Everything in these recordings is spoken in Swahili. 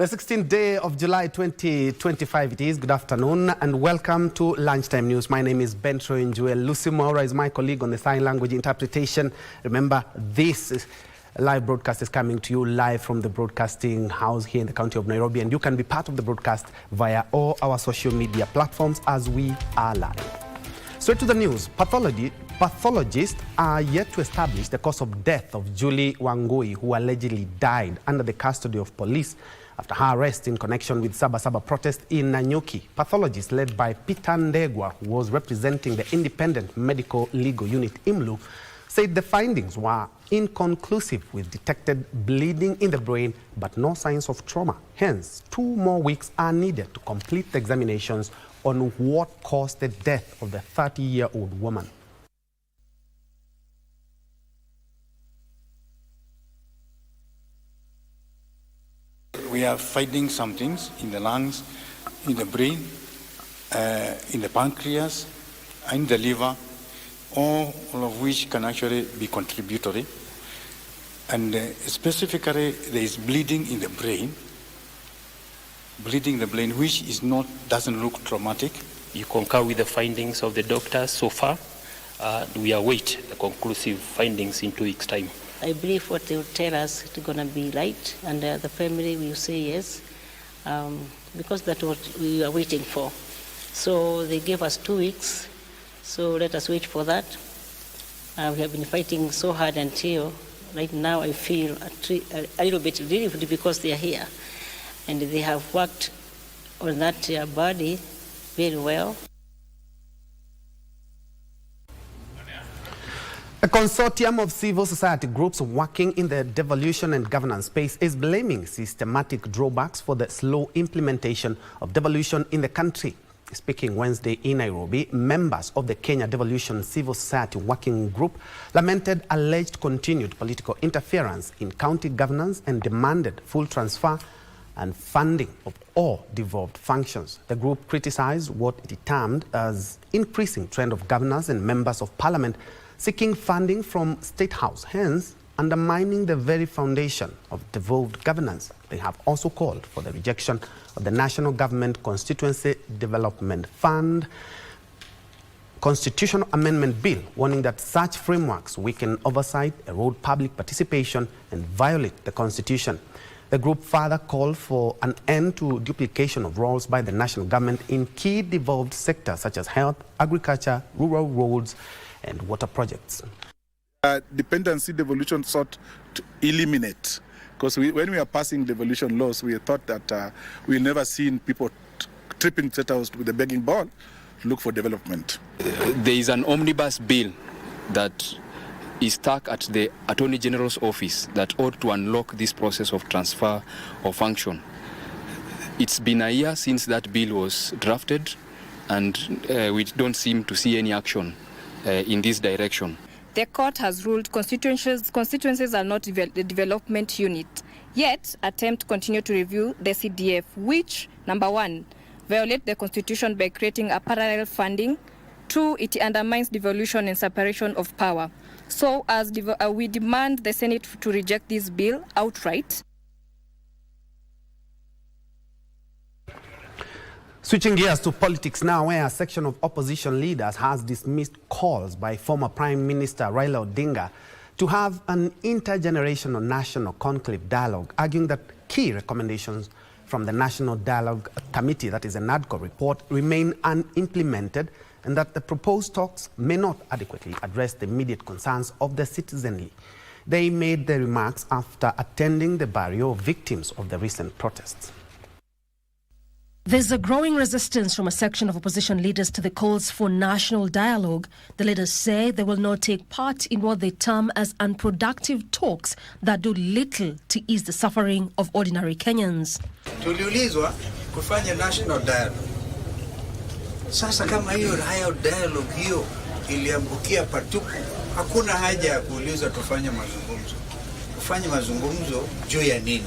The 16th day of July 2025 it is. Good afternoon and welcome to Lunchtime News. My name is Njue. Lucy Maura is my colleague on the sign language interpretation. Remember, this live broadcast is coming to you live from the broadcasting house here in the county of Nairobi, and you can be part of the broadcast via all our social media platforms as we are live. Straight to the news. Pathologists are yet to establish the cause of death of Julie Wangui, who allegedly died under the custody of police after her arrest in connection with Sabasaba protest in Nanyuki. Pathologists led by Peter Ndegwa, who was representing the Independent Medical Legal Unit IMLU, said the findings were inconclusive with detected bleeding in the brain but no signs of trauma. Hence, 2 more weeks are needed to complete the examinations on what caused the death of the 30-year-old woman. We are finding some things in the lungs, in the brain, in the pancreas, in the liver, all of which can actually be contributory. And specifically, there is bleeding in the brain, which doesn't look traumatic. You concur with the findings of the doctors so far. We await the conclusive findings in 2 weeks' time. I believe what they will tell us is going to be right, and the family will say yes, because that's what we are waiting for. So they gave us 2 weeks, so let us wait for that. We have been fighting so hard until right now I feel a little bit relieved because they are here, and they have worked on that body very well. A consortium of civil society groups working in the devolution and governance space is blaming systematic drawbacks for the slow implementation of devolution in the country. Speaking Wednesday in Nairobi, members of the Kenya Devolution Civil Society Working Group lamented alleged continued political interference in county governance and demanded full transfer and funding of all devolved functions. The group criticized what it termed as increasing trend of governors and members of parliament seeking funding from State House, hence undermining the very foundation of devolved governance. They have also called for the rejection of the National Government Constituency Development Fund Constitutional Amendment Bill, warning that such frameworks weaken oversight, erode public participation, and violate the Constitution. The group further called for an end to duplication of roles by the national government in key devolved sectors such as health, agriculture, rural roads, and water projects. Dependency devolution sought to eliminate, because when we are passing devolution laws, we thought that we've never seen people tripping State House with a begging ball to look for development. There is an omnibus bill that is stuck at the Attorney General's office that ought to unlock this process of transfer of function. It's been a year since that bill was drafted, and we don't seem to see any action in this direction. The court has ruled constituencies are not the development unit, yet attempt continue to review the CDF, which, number 1, violate the Constitution by creating a parallel funding. 2, it undermines devolution and separation of power. So as we demand the Senate to reject this bill outright. Switching gears to politics now, where a section of opposition leaders has dismissed calls by former Prime Minister Raila Odinga to have an intergenerational national conclave dialogue, arguing that key recommendations from the National Dialogue Committee, that is a NADCO report, remain unimplemented, and that the proposed talks may not adequately address the immediate concerns of the citizenry. They made the remarks after attending the burial of victims of the recent protests. There's a growing resistance from a section of opposition leaders to the calls for national dialogue. The leaders say they will not take part in what they term as unproductive talks that do little to ease the suffering of ordinary Kenyans. Tuliulizwa kufanya national dialogue. Sasa kama hiyo dialogue hiyo iliambukia patupu, hakuna haja ya kuuliza tufanye mazungumzo. Tufanye mazungumzo juu ya nini?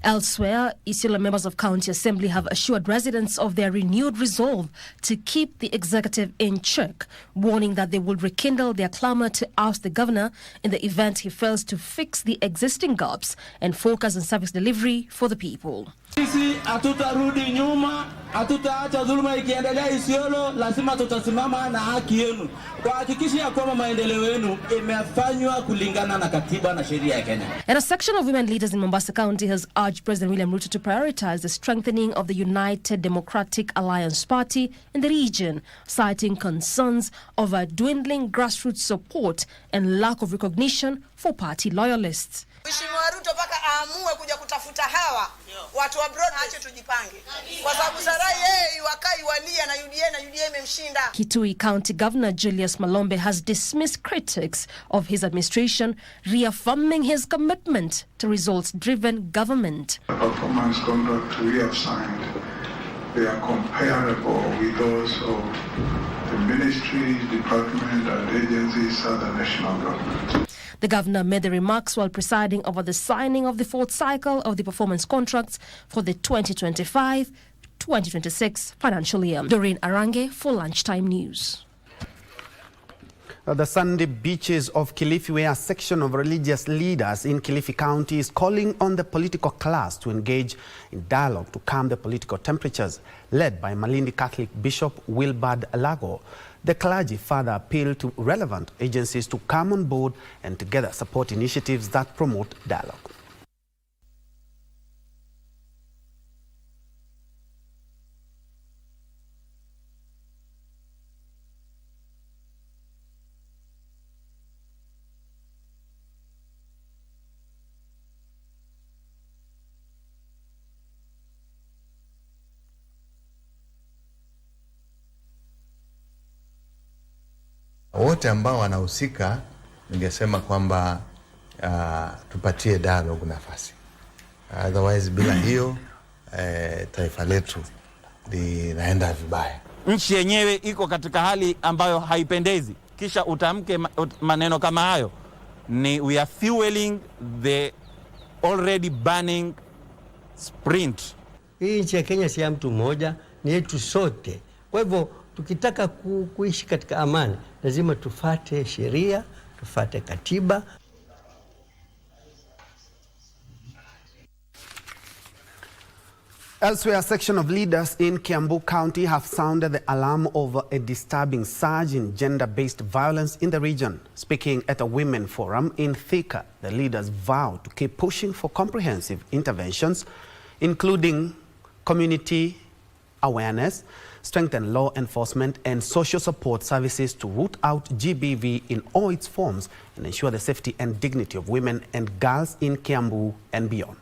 Elsewhere, Isiolo members of County Assembly have assured residents of their renewed resolve to keep the executive in check, warning that they will rekindle their clamour to oust the governor in the event he fails to fix the existing gaps and focus on service delivery for the people. Sisi hatutarudi nyuma, hatutaacha dhuluma ikiendelea Isiolo, lazima tutasimama na haki yenu. Kuhakikisha ya kwamba maendeleo yenu imefanywa kulingana na katiba na sheria ya Kenya. And a section of women leaders in Mombasa County has urged President William Ruto to prioritize the strengthening of the United Democratic Alliance Party in the region, citing concerns over dwindling grassroots support and lack of recognition for party loyalists. Mheshimiwa Ruto paka aamue kuja kutafuta hawa watu wa broad, ache tujipange kwa sababu Sarai yeye wakai walia na UDA imemshinda. Kitui County Governor Julius Malombe has dismissed critics of his administration, reaffirming his commitment to results-driven government. The performance contract we have signed, they are comparable with those of the ministries, departments and agencies of the national government. The governor made the remarks while presiding over the signing of the fourth cycle of the performance contracts for the 2025-2026 financial year. Doreen Arange for Lunchtime News. The Sunday beaches of Kilifi, where a section of religious leaders in Kilifi County is calling on the political class to engage in dialogue to calm the political temperatures, led by Malindi Catholic Bishop Wilbard Lago. The clergy further appealed to relevant agencies to come on board and together support initiatives that promote dialogue. Wote ambao wanahusika, ningesema kwamba tupatie dialogue nafasi. Otherwise bila hiyo taifa letu linaenda vibaya. Nchi yenyewe iko katika hali ambayo haipendezi. Kisha utamke maneno kama hayo, ni we are fueling the already burning sprint. Hii nchi ya Kenya si ya mtu mmoja, ni yetu sote. Kwa hivyo tukitaka kuishi katika amani, lazima tufate sheria, tufate katiba. Elsewhere, a section of leaders in Kiambu County have sounded the alarm over a disturbing surge in gender-based violence in the region. Speaking at a women forum in Thika, the leaders vowed to keep pushing for comprehensive interventions, including community awareness, strengthen law enforcement and social support services to root out GBV in all its forms and ensure the safety and dignity of women and girls in Kiambu and beyond.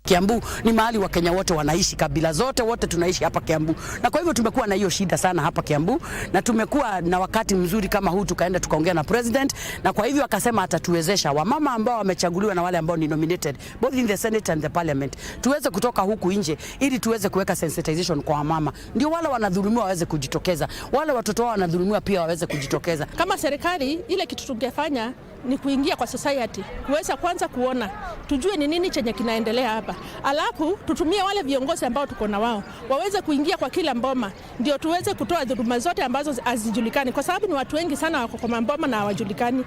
Kiambu ni mahali wa Kenya wote wanaishi, kabila zote wote tunaishi hapa Kiambu. Na kwa hivyo tumekuwa na hiyo shida sana hapa Kiambu, na tumekuwa na wakati mzuri kama huu, tukaenda tukaongea na president, na kwa hivyo akasema atatuwezesha wamama ambao wamechaguliwa na wale ambao ni nominated both in the Senate and the Parliament tuweze kutoka huku nje ili tuweze kuweka sensitization kwa wamama, ndio wale wanadhulumiwa waweze kujitokeza, wale watoto wao wanadhulumiwa pia waweze kujitokeza. Kama serikali ile kitu tungefanya ni kuingia kwa society, kuweza kwanza kuona, tujue ni nini chenye kinaendelea hapa. Alafu tutumie wale viongozi ambao tuko na wao, waweze kuingia kwa kila mboma, ndio tuweze kutoa dhuluma zote ambazo hazijulikani, kwa sababu ni watu wengi sana wako kwa mboma na hawajulikani.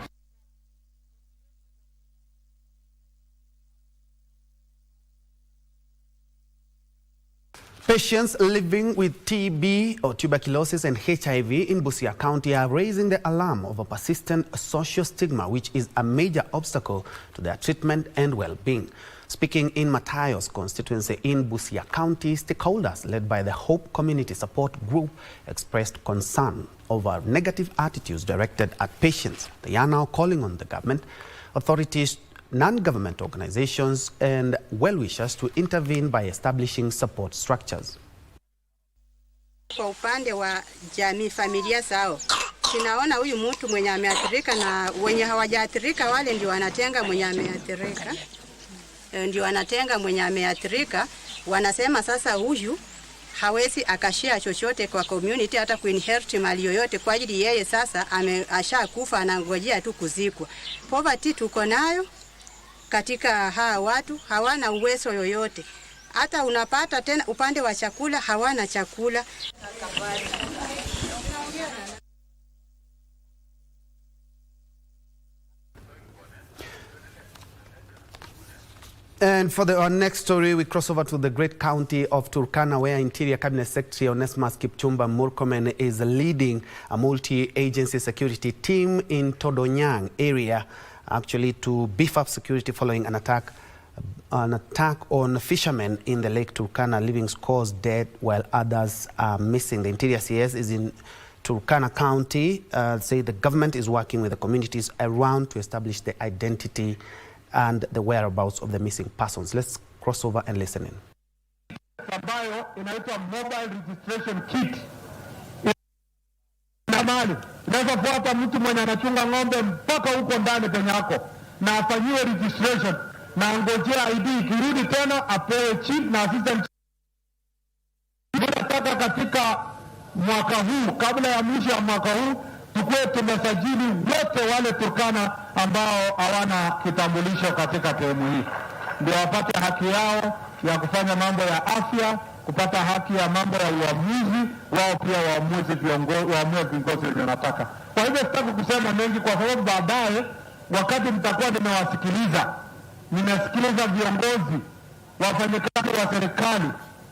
Patients living with TB or tuberculosis and HIV in Busia County are raising the alarm over persistent social stigma, which is a major obstacle to their treatment and well-being. Speaking in Matayos constituency in Busia County, stakeholders led by the Hope Community Support Group expressed concern over negative attitudes directed at patients. They are now calling on the government, authorities, non-government organizations and well-wishers to intervene by establishing support structures. Kwa upande wa jamii, familia zao, tunaona huyu mtu mwenye ameathirika na wenye hawajaathirika wale ndio wanatenga mwenye ameathirika. Ndio wanatenga mwenye ameathirika, wanasema sasa huyu hawezi akashare chochote kwa community, hata kuinherit mali yoyote, kwa ajili yeye sasa ashakufa, anangojea tu kuzikwa. Poverty tuko nayo katika hawa watu, hawana uwezo yoyote. Hata unapata tena upande wa chakula, hawana chakula. And for our next story, we cross over to the great county of Turkana, where Interior Cabinet Secretary Onesmus Kipchumba Murkomen is leading a multi-agency security team in Todonyang area, actually to beef up security following an attack on fishermen in the Lake Turkana, leaving scores dead while others are missing. The Interior CS is in Turkana County, say the government is working with the communities around to establish the identity and the whereabouts of the missing persons. Let's cross over and listen in. Ambayo inaitwa mobile registration kit. Namani, unaweza fuata mtu mwenye anachunga ng'ombe mpaka huko ndani penye yako na afanyiwe registration na ngojea ID, ikirudi tena apewe chip na assistant. Tunataka katika mwaka huu, kabla ya mwisho wa mwaka huu, tukuwe tumesajili wote wale Turkana ambao hawana kitambulisho katika sehemu hii, ndio wapate haki yao ya kufanya mambo ya afya, kupata haki ya mambo ya uamuzi wao, pia waamue viongozi wanataka. Kwa hivyo sitaki kusema mengi, kwa sababu baadaye wakati mtakuwa nimesikiliza viongozi, wafanyakazi wa serikali,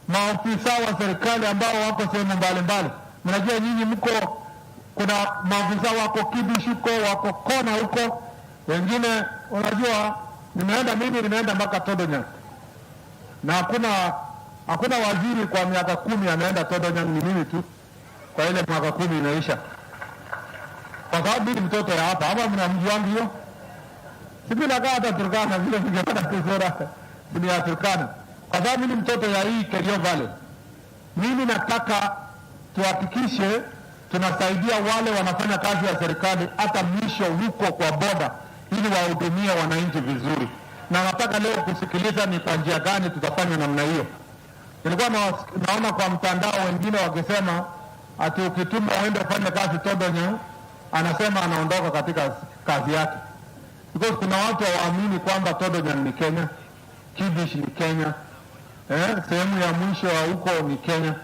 maofisa wa serikali ambao wako sehemu mbalimbali. Mnajua nyinyi mko, kuna maafisa wako KBC huko, wako kona huko, wengine unajua nimeenda mpaka Todonyang, na hakuna waziri kwa miaka 10 ameenda Todonyang, ni mimi tu kwa ile mwaka 10 inaisha, kwa sababu mimi mtoto ya hapa mnamjua wangu hiyo. Sipi nakaa hata Turkana vile ningepata kusora ni ya Turkana, kwa sababu mimi mtoto ya hii Kerio Valley. Mimi nataka tuhakikishe tunasaidia wale wanafanya kazi ya serikali hata mwisho huko kwa boda, ili wahudumie wananchi vizuri. Na nataka leo kusikiliza ni kwa njia gani tutafanya namna hiyo. Nilikuwa naona kwa mtandao wengine wakisema ati ukituma uende kufanya kazi Todonyang, anasema anaondoka katika kazi yake. Because kuna watu waamini kwamba Todonyang ni Kenya, KBC ni Kenya, sehemu ya mwisho wa huko ni Kenya.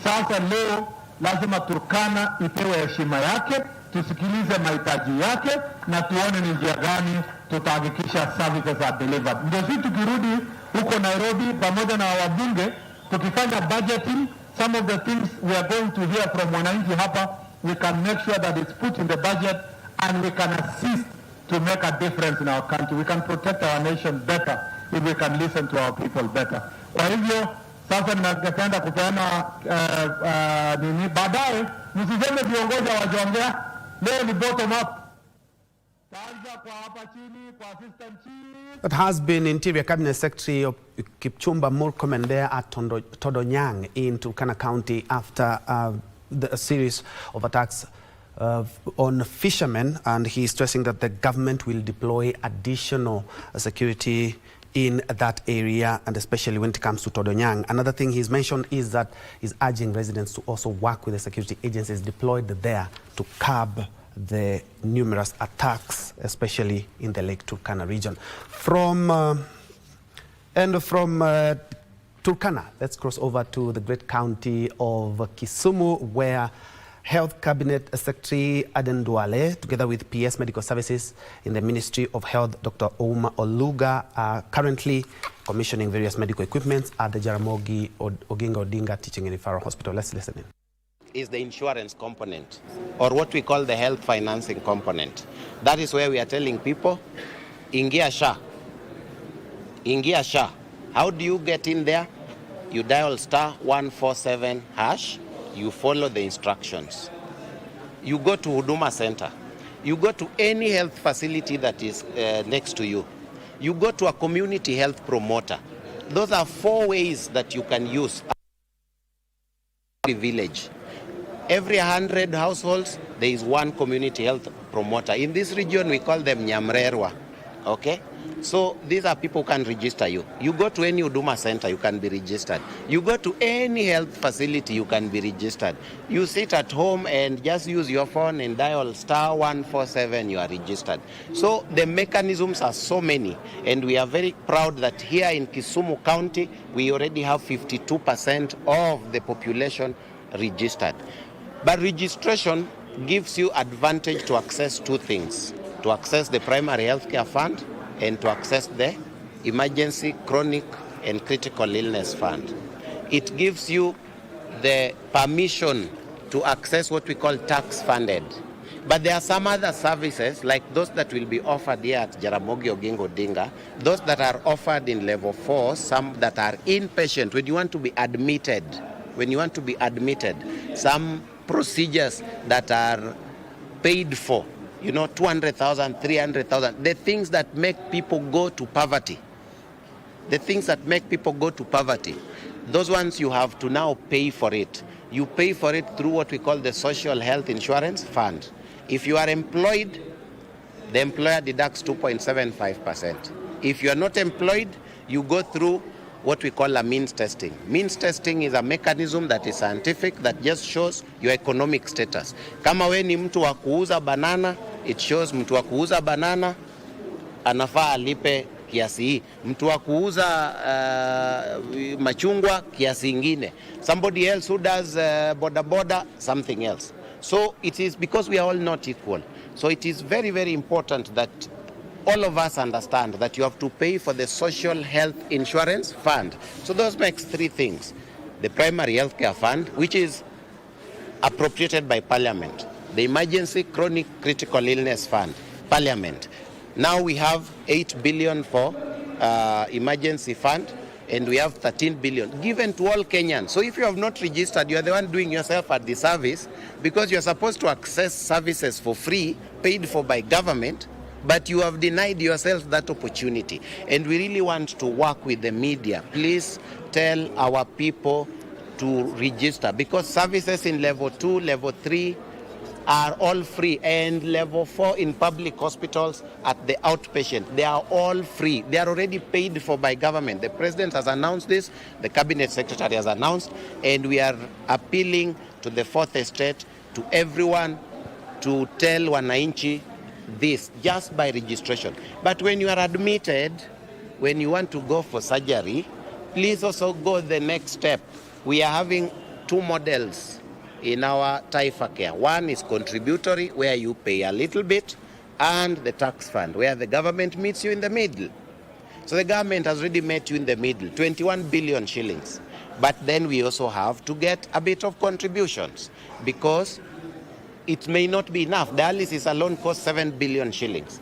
Sasa leo lazima Turkana ipewe heshima yake, tusikilize mahitaji yake na tuone ni njia gani tutahakikisha services are delivered. Ndio sisi tukirudi huko Nairobi pamoja na wabunge tukifanya budgeting, some of the things we are going to hear from wananchi hapa, we can make sure that it's put in the budget and we can assist to make a difference in our country. We can protect our nation better if we can listen to our people better. Kwa hivyo sasa ninapenda kupeana nini baadaye, msiseme viongozi hawajaongea. Leo ni bottom up. That has been Interior Cabinet Secretary Kipchumba Murkomen there at Todonyang in Turkana County after a series of attacks on fishermen, and he is stressing that the government will deploy additional security in that area, and especially when it comes to Todonyang. Another thing he's mentioned is that he's urging residents to also work with the security agencies deployed there to curb the numerous attacks, especially in the Lake Turkana region. From Turkana, let's cross over to the great county of Kisumu, where Health Cabinet Secretary Aden Duale, together with PS Medical Services in the Ministry of Health, Dr. Ouma Oluga, are currently commissioning various medical equipment at the Jaramogi Oginga Odinga Teaching and Referral Hospital. Let's listen in. Is the insurance component, or what we call the health financing component. That is where we are telling people, Ingia SHA. Ingia SHA. How do you get in there? You dial *147#. You follow the instructions. You go to Huduma Center. You go to any health facility that is next to you. You go to a community health promoter. Those are 4 ways that you can use. Every village, every 100 households, there is one community health promoter. In this region, we call them Nyamrerwa, Okay? So these are people who can register you. You go to any Huduma center, you can be registered. You go to any health facility, you can be registered. You sit at home and just use your phone and dial *147, you are registered. So the mechanisms are so many, and we are very proud that here in Kisumu County, we already have 52% of the population registered. But registration gives you advantage to access two things: to access the primary health care fund and to access the emergency, chronic, and critical illness fund. It gives you the permission to access what we call tax funded. But there are some other services like those that will be offered here at Jaramogi Oginga Odinga, those that are offered in level 4, some that are inpatient, when you want to be admitted, some procedures that are paid for, 200,000, 300,000, the things that make people go to poverty. Those ones you have to now pay for it. You pay for it through what we call the Social Health Insurance Fund. If you are employed, the employer deducts 2.75%. If you are not employed, you go through what we call a means testing. Means testing is a mechanism that is scientific that just shows your economic status. Kama we ni mtu wa kuuza banana, it shows mtu wa kuuza banana anafaa alipe kiasi hii. Mtu wa kuuza machungwa kiasi ingine. Somebody else who does boda something else. So it is because we are all not equal. So it is very, very important that all of us understand that you have to pay for the Social Health Insurance Fund. So those makes three things: the primary health care fund, which is appropriated by Parliament; the emergency, chronic, critical illness fund, Parliament. Now we have 8 billion for emergency fund, and we have 13 billion given to all Kenyans. So if you have not registered, you are the one doing yourself a disservice, because you are supposed to access services for free, paid for by government, but you have denied yourself that opportunity. And we really want to work with the media. Please tell our people to register, because services in level 2, level 3 are all free, and level 4 in public hospitals at the outpatient, they are all free. They are already paid for by government. The president has announced this, the cabinet secretary has announced, and we are appealing to the fourth estate, to everyone, to tell wananchi this just by registration. But when you are admitted, when you want to go for surgery, please also go the next step. We are having two models in our Taifa Care. One is contributory, where you pay a little bit, and the tax fund, where the government meets you in the middle. So the government has already met you in the middle, 21 billion shillings. But then we also have to get a bit of contributions, because it may not be enough. Dialysis alone costs 7 billion shillings.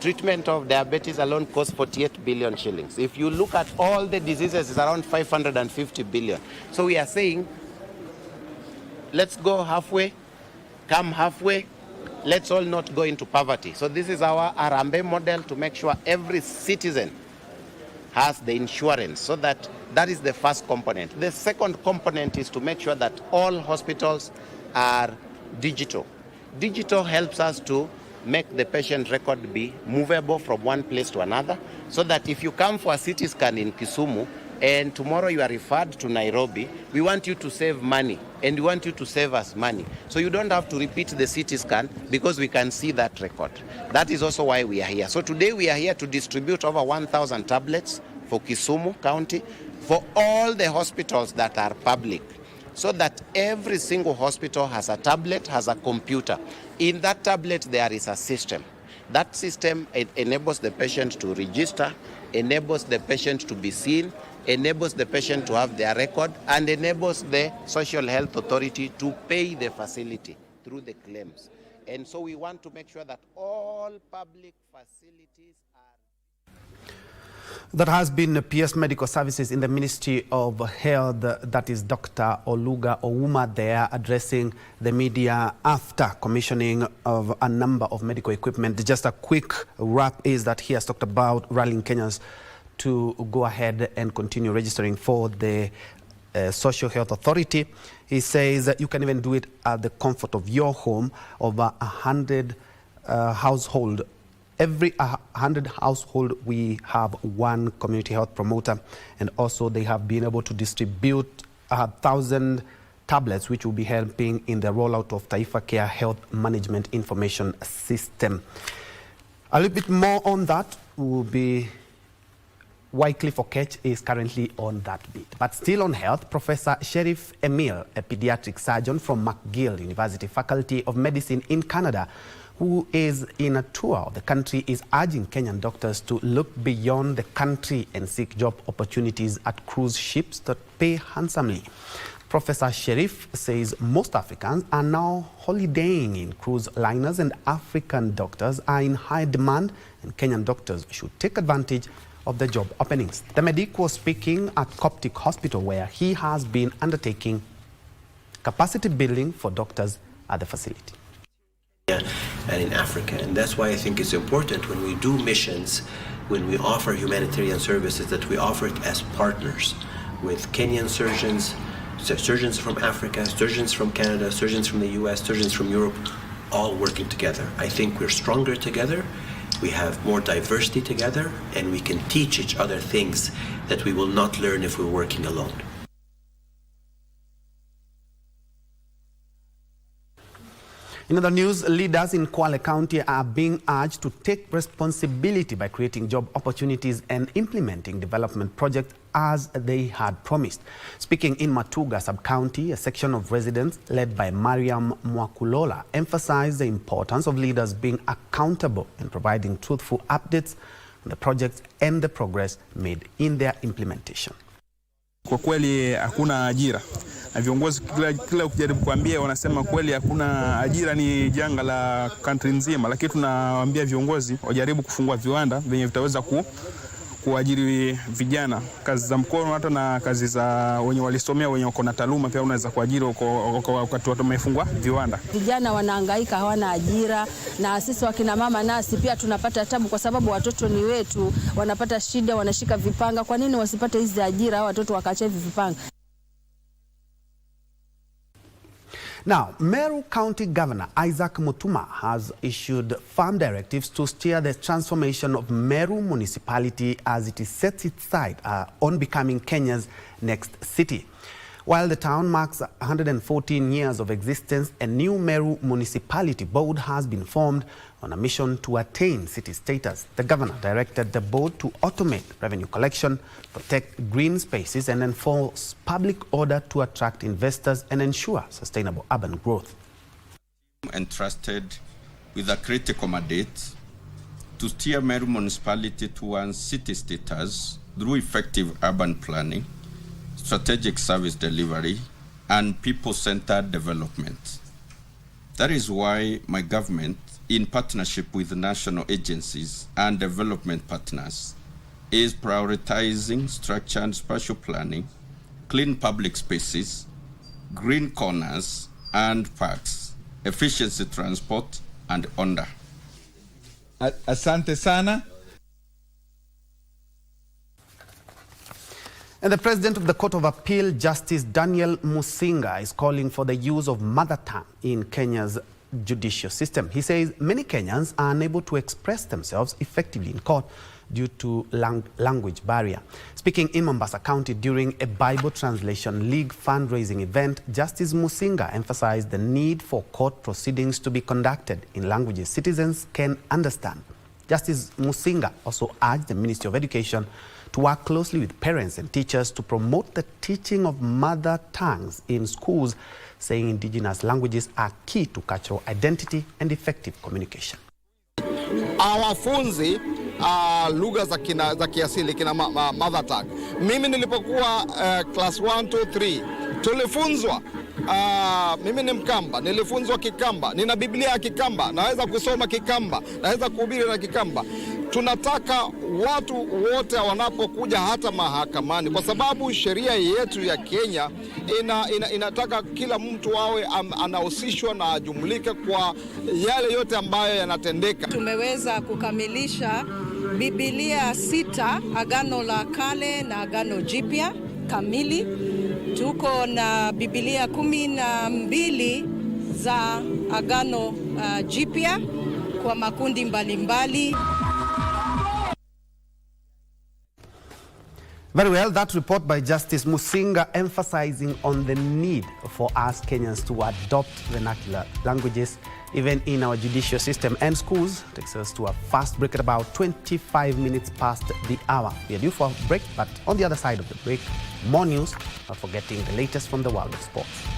Treatment of diabetes alone costs 48 billion shillings. If you look at all the diseases, it's around 550 billion. So we are saying, let's go halfway, come halfway. Let's all not go into poverty. So this is our Arambe model, to make sure every citizen has the insurance. So that is the first component. The second component is to make sure that all hospitals are digital. Digital helps us to make the patient record be movable from one place to another, so that if you come for a CT scan in Kisumu and tomorrow you are referred to Nairobi, we want you to save money, and we want you to save us money. So you don't have to repeat the CT scan, because we can see that record. That is also why we are here. So today we are here to distribute over 1,000 tablets for Kisumu County, for all the hospitals that are public, so that every single hospital has a tablet, has a computer. In that tablet there is a system. That system enables the patient to register, enables the patient to be seen, enables the patient to have their record, and enables the Social Health Authority to pay the facility through the claims. And so we want to make sure that all public facilities are... That has been PS Medical Services in the Ministry of Health. That is Dr. Oluga Ouma there, addressing the media after commissioning of a number of medical equipment. Just a quick wrap is that he has talked about rallying Kenyans to go ahead and continue registering for the Social Health Authority. He says that you can even do it at the comfort of your home. Over 100 household every 100 household, we have one community health promoter, and also they have been able to distribute 1,000 tablets, which will be helping in the rollout of Taifa Care Health Management Information System. A little bit more on that will be Wycliffe Okech is currently on that beat. But still on health, Professor Sherif Emil, a pediatric surgeon from McGill University Faculty of Medicine in Canada, who is in a tour of the country, is urging Kenyan doctors to look beyond the country and seek job opportunities at cruise ships that pay handsomely. Professor Sherif says most Africans are now holidaying in cruise liners, and African doctors are in high demand, and Kenyan doctors should take advantage of the job openings. The medic was speaking at Coptic Hospital, where he has been undertaking capacity building for doctors at the facility. And in Africa, and that's why I think it's important when we do missions, when we offer humanitarian services, that we offer it as partners with Kenyan surgeons, surgeons from Africa, surgeons from Canada, surgeons from the US, surgeons from Europe, all working together. I think we're stronger together. We have more diversity together, and we can teach each other things that we will not learn if we're working alone. In other news, leaders in Kwale County are being urged to take responsibility by creating job opportunities and implementing development projects as they had promised. Speaking in Matuga Sub-County, a section of residents led by Mariam Mwakulola emphasized the importance of leaders being accountable and providing truthful updates on the projects and the progress made in their implementation. Kwa kweli hakuna ajira. Na viongozi kila ukijaribu kuambia wanasema kweli hakuna ajira, ni janga la country nzima, lakini tunawaambia viongozi wajaribu kufungua viwanda venye vitaweza kuajiri vijana, kazi za mkono hata na kazi za wenye walisomea, wenye wako na taaluma pia unaweza kuajiri wakati watu wamefungua viwanda. Vijana wanahangaika, hawana ajira, na sisi wakina mama nasi pia tunapata tabu kwa sababu watoto ni wetu, wanapata shida, wanashika vipanga. Kwa nini wasipate hizi ajira au watoto wakaacha hivi vipanga? Now, Meru County Governor Isaac Mutuma has issued firm directives to steer the transformation of Meru municipality as it sets its sight on becoming Kenya's next city. While the town marks 114 years of existence, a new Meru municipality board has been formed on a mission to attain city status. The governor directed the board to automate revenue collection, protect green spaces, and enforce public order to attract investors and ensure sustainable urban growth. Entrusted with a critical mandate to steer Meru municipality towards city status through effective urban planning, strategic service delivery, and people-centered development. That is why my government, in partnership with national agencies and development partners, is prioritizing structure and spatial planning, clean public spaces, green corners and parks, efficiency transport, and onda. Asante sana. And the President of the Court of Appeal, Justice Daniel Musinga, is calling for the use of mother tongue in Kenya's judicial system. He says many Kenyans are unable to express themselves effectively in court due to language barrier. Speaking in Mombasa County during a Bible Translation League fundraising event, Justice Musinga emphasized the need for court proceedings to be conducted in languages citizens can understand. Justice Musinga also urged the Ministry of Education to work closely with parents and teachers to promote the teaching of mother tongues in schools, saying indigenous languages are key to cultural identity and effective communication. Hawafunzi lugha za kiasili kina mother tongue. Mimi nilipokuwa class 1, 2, 3 tulifunzwa mimi ni Mkamba, nilifunzwa Kikamba, nina Biblia ya Kikamba, naweza kusoma Kikamba, naweza kuhubiri na Kikamba. Tunataka watu wote wanapokuja hata mahakamani, kwa sababu sheria yetu ya Kenya inataka kila mtu awe anahusishwa na ajumulike kwa yale yote ambayo yanatendeka. Tumeweza kukamilisha Biblia 6, Agano la Kale na Agano Jipya kamili. Tuko na Biblia 12 za Agano Jipya kwa makundi mbalimbali. Very well, that report by Justice Musinga emphasizing on the need for us Kenyans to adopt vernacular languages even in our judicial system and schools. Takes us to a fast break at about 25 minutes past the hour. We are due for a break, but on the other side of the break, more news, not forgetting the latest from the world of sports.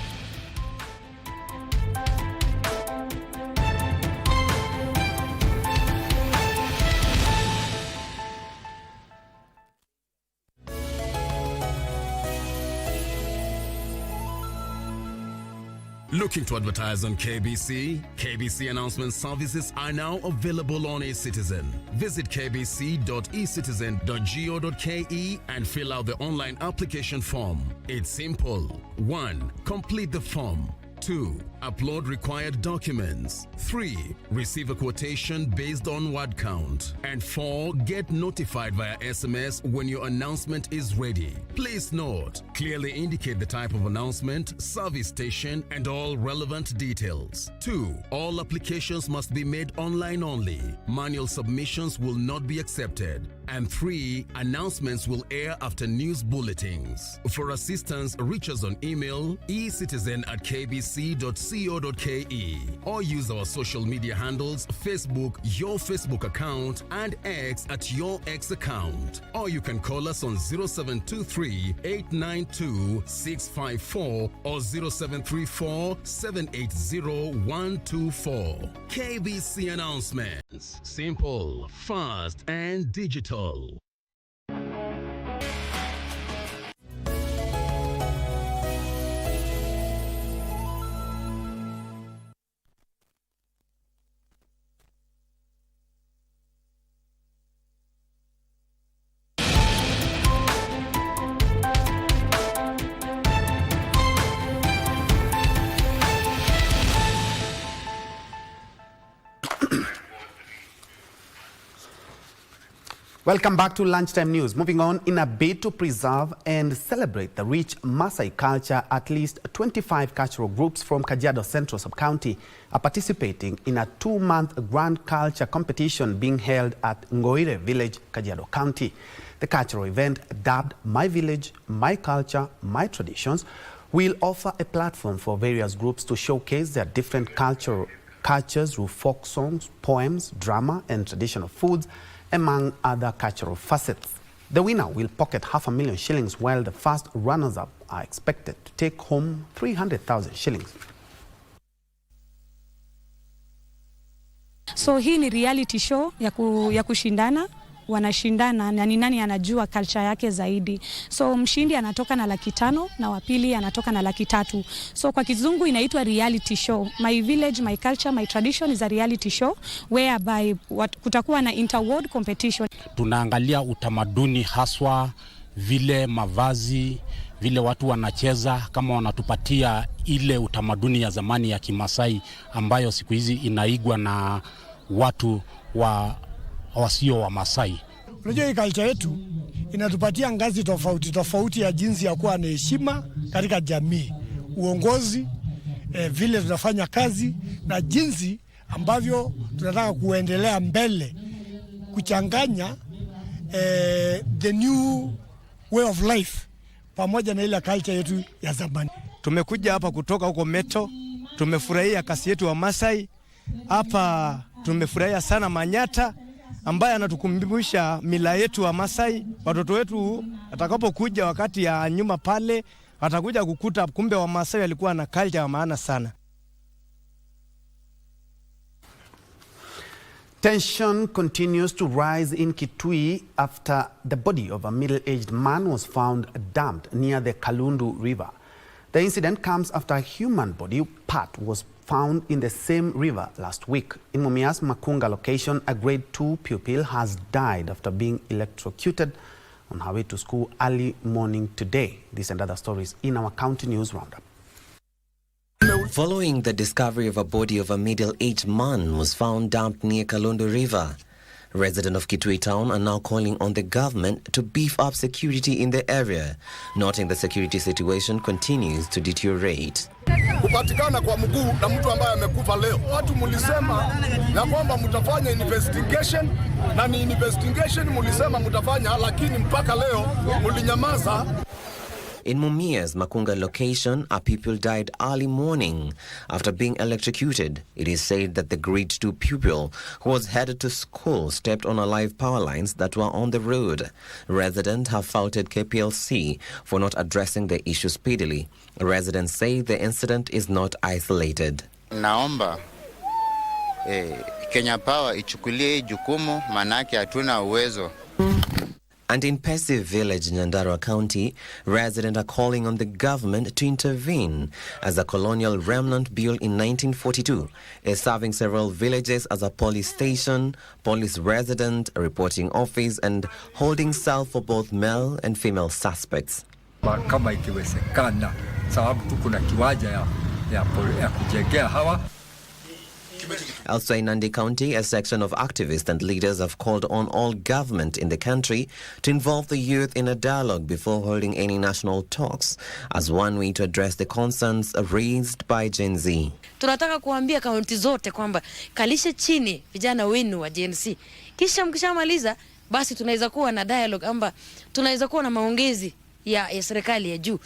Looking to advertise on KBC? KBC announcement services are now available on eCitizen. Visit kbc.ecitizen.go.ke and fill out the online application form. It's simple. 1. Complete the form. 2. Upload required documents. 3. Receive a quotation based on word count. And 4. Get notified via SMS when your announcement is ready. Please note, clearly indicate the type of announcement, service station, and all relevant details. 2. All applications must be made online only. Manual submissions will not be accepted. And 3. Announcements will air after news bulletins. For assistance, reach us on email ecitizen@kbc.co.ke or use our social media handles, Facebook, your Facebook account, and X at your X account. Or you can call us on 0723 892 654 or 0734 780 124. KBC announcements. Simple, fast, and digital. Welcome back to Lunchtime News. Moving on, in a bid to preserve and celebrate the rich Maasai culture, at least 25 cultural groups from Kajiado Central Sub-County are participating in a 2-month grand culture competition being held at Ngoire Village, Kajiado County. The cultural event, dubbed My Village, My Culture, My Traditions, will offer a platform for various groups to showcase their different cultures through folk songs, poems, drama, and traditional foods, among other cultural facets. The winner will pocket 500,000 shillings, while the first runners-up are expected to take home 300,000 shillings. So hii ni reality show ya kushindana, wanashindana na ni nani anajua culture yake zaidi. So mshindi anatoka na 500,000 na wa pili anatoka na 300,000. So kwa kizungu inaitwa reality show. My Village, My Culture, My Tradition is a reality show whereby kutakuwa na inter-ward competition. Tunaangalia utamaduni haswa, vile mavazi, vile watu wanacheza, kama wanatupatia ile utamaduni ya zamani ya Kimasai ambayo siku hizi inaigwa na watu wasio wa Masai. Unajua hii culture yetu inatupatia ngazi tofauti tofauti ya jinsi ya kuwa na heshima katika jamii, uongozi, vile tunafanya kazi na jinsi ambavyo tunataka kuendelea mbele, kuchanganya the new way of life pamoja na ile culture yetu ya zamani. Tumekuja hapa kutoka huko Meto, tumefurahia kasi yetu wa Masai. Hapa tumefurahia sana Manyata ambaye anatukumbusha mila yetu wa Masai. Watoto wetu atakapokuja wakati ya nyuma pale watakuja kukuta kumbe wa Masai walikuwa na culture ya maana sana. Tension continues to rise in Kitui after the body of a middle-aged man was found dumped near the Kalundu River. The incident comes after a human body part was found in the same river last week. In Mumias Makunga location, a grade 2 pupil has died after being electrocuted on her way to school early morning today. These and other stories in our County News Roundup. Following the discovery of a body of a middle-aged man was found dumped near Kalundu River, residents of Kitui town are now calling on the government to beef up security in the area, noting the security situation continues to deteriorate. kupatikana kwa mguu na mtu ambaye amekufa leo. Watu mulisema na kwamba mtafanya investigation, na ni investigation mulisema mtafanya, lakini mpaka leo mulinyamaza. In Mumia's Makunga location, a pupil died early morning after being electrocuted. It is said that the grade 2 pupil who was headed to school stepped on a live power lines that were on the road. Residents have faulted KPLC for not addressing the issue speedily. Residents say the incident is not isolated. Naomba Kenya Power ichukulie jukumu, manake hatuna uwezo. And in Passive Village, Nyandarua County, residents are calling on the government to intervene as a colonial remnant built in 1942 is serving several villages as a police station, police resident, a reporting office, and holding cell for both male and female suspects. Kama ikiwezekana, sababu tuko na kiwanja ya kujengea hawa. Elsewhere in Nandi County, a section of activists and leaders have called on all government in the country to involve the youth in a dialogue before holding any national talks as one way to address the concerns raised by Gen Z. Tunataka kuambia kaunti zote kwamba kalishe chini vijana wenu wa Gen Z. Kisha mkishamaliza basi tunaweza kuwa na dialogue amba tunaweza kuwa na maongezi ya serikali ya juu.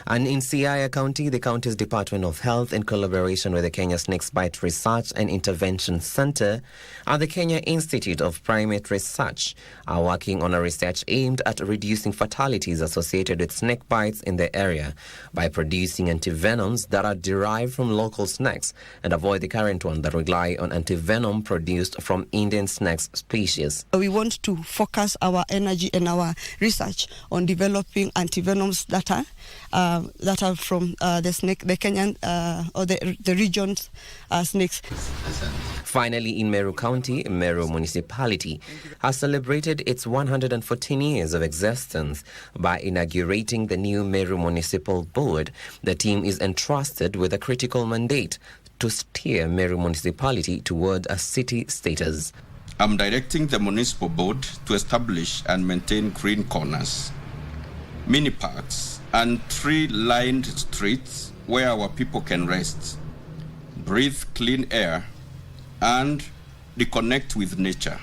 And in Siaya County, the county's Department of Health, in collaboration with the Kenya Snakebite Research and Intervention Center and the Kenya Institute of Primate Research, are working on a research aimed at reducing fatalities associated with snake bites in the area by producing antivenoms that are derived from local snakes and avoid the current one that rely on antivenom produced from Indian snake species. We want to focus our energy and our research on developing antivenoms that are from the Kenyan or the region's snakes. Finally, in Meru County, Meru municipality has celebrated its 114 years of existence by inaugurating the new Meru Municipal Board. The team is entrusted with a critical mandate to steer Meru municipality toward a city status. I'm directing the municipal board to establish and maintain green corners, mini parks, and tree-lined streets where our people can rest, breathe clean air, and reconnect with nature.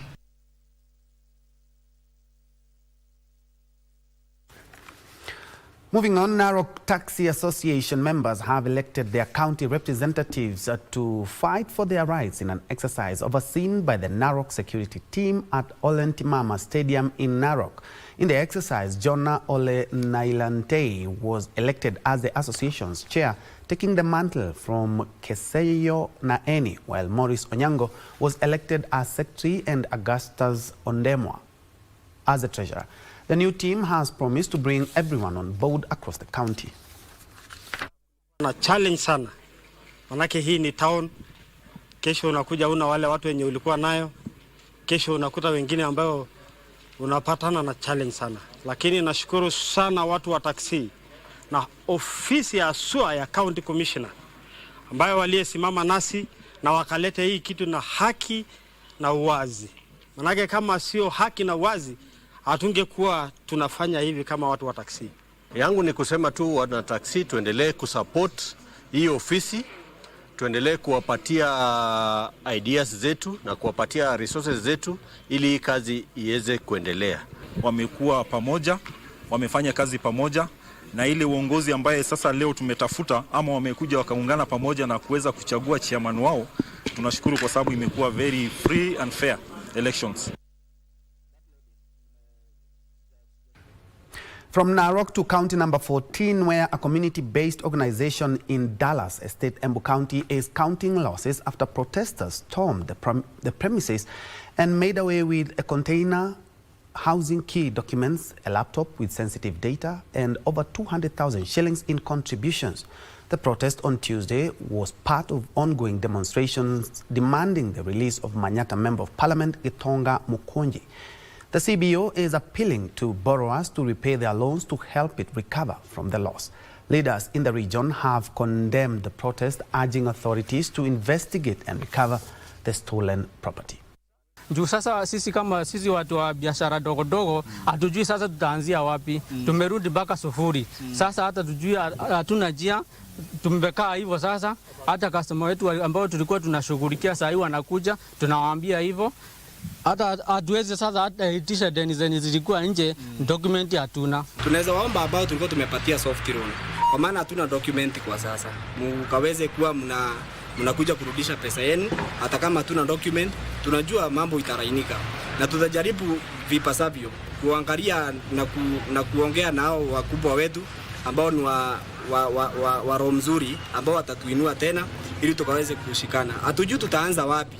Moving on, Narok Taxi Association members have elected their county representatives to fight for their rights in an exercise overseen by the Narok security team at Olentimama Stadium in Narok. In the exercise, Jona Ole Nailante was elected as the association's chair, taking the mantle from Keseyo Naeni, while Maurice Onyango was elected as secretary and Augustus Ondemwa as the treasurer. The new team has promised to bring everyone on board across the county. Na challenge sana. Manake hii ni town. Kesho unakuja una wale watu wenye ulikuwa nayo. Kesho unakuta wengine ambao unapatana na challenge sana. Lakini nashukuru sana watu wa taxi na ofisi ya SUA ya County Commissioner ambayo waliesimama nasi na wakaleta hii kitu na haki na uwazi. Manake kama sio haki na uwazi, hatungekuwa tunafanya hivi kama watu wa taxi. Yangu ni kusema tu wana taxi tuendelee kusupport hii ofisi, tuendelee kuwapatia ideas zetu na kuwapatia resources zetu ili hii kazi iweze kuendelea. Wamekuwa pamoja, wamefanya kazi pamoja, na ile uongozi ambaye sasa leo tumetafuta ama wamekuja wakaungana pamoja na kuweza kuchagua chairman wao, tunashukuru kwa sababu imekuwa very free and fair elections. From Narok to county number 14, where a community-based organization in Dallas Estate, Embu County, is counting losses after protesters stormed the premises and made away with a container housing key documents, a laptop with sensitive data, and over 200,000 shillings in contributions. The protest on Tuesday was part of ongoing demonstrations demanding the release of Manyata Member of Parliament Gitonga Mukonji. The CBO is appealing to borrowers to repay their loans to help it recover from the loss. Leaders in the region have condemned the protest, urging authorities to investigate and recover the stolen property. Juu sasa sisi kama sisi watu wa biashara dogo dogo hatujui sasa tutaanzia wapi. Tumerudi mpaka sufuri. Sasa hata tujui hatuna njia. Tumekaa hivyo sasa, hata customer wetu ambao tulikuwa tunashughulikia saa hii wanakuja, tunawaambia hivyo. Hata hatuwezi sasa hata itisha deni zenye zilikuwa nje, document hatuna. Tunaweza waomba ambao tulikuwa tumepatia soft loan, kwa maana hatuna document kwa sasa. Mkaweze kuwa mnakuja kurudisha pesa yenu, hata kama hatuna document, tunajua mambo itarainika. Na tutajaribu vipasavyo kuangalia na kuongea nao wakubwa wetu ambao ni wa roho mzuri ambao watatuinua tena ili tukaweze kushikana. Hatujui tutaanza wapi.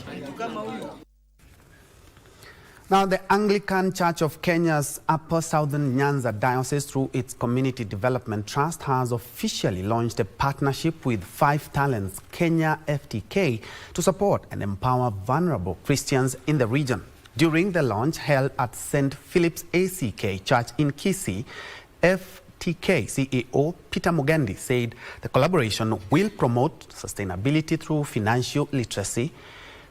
Now, the Anglican Church of Kenya's Upper Southern Nyanza Diocese, through its Community Development Trust, has officially launched a partnership with 5 Talents Kenya FTK to support and empower vulnerable Christians in the region. During the launch held at St. Philip's ACK Church in Kisii, FTK CEO Peter Mugendi said the collaboration will promote sustainability through financial literacy.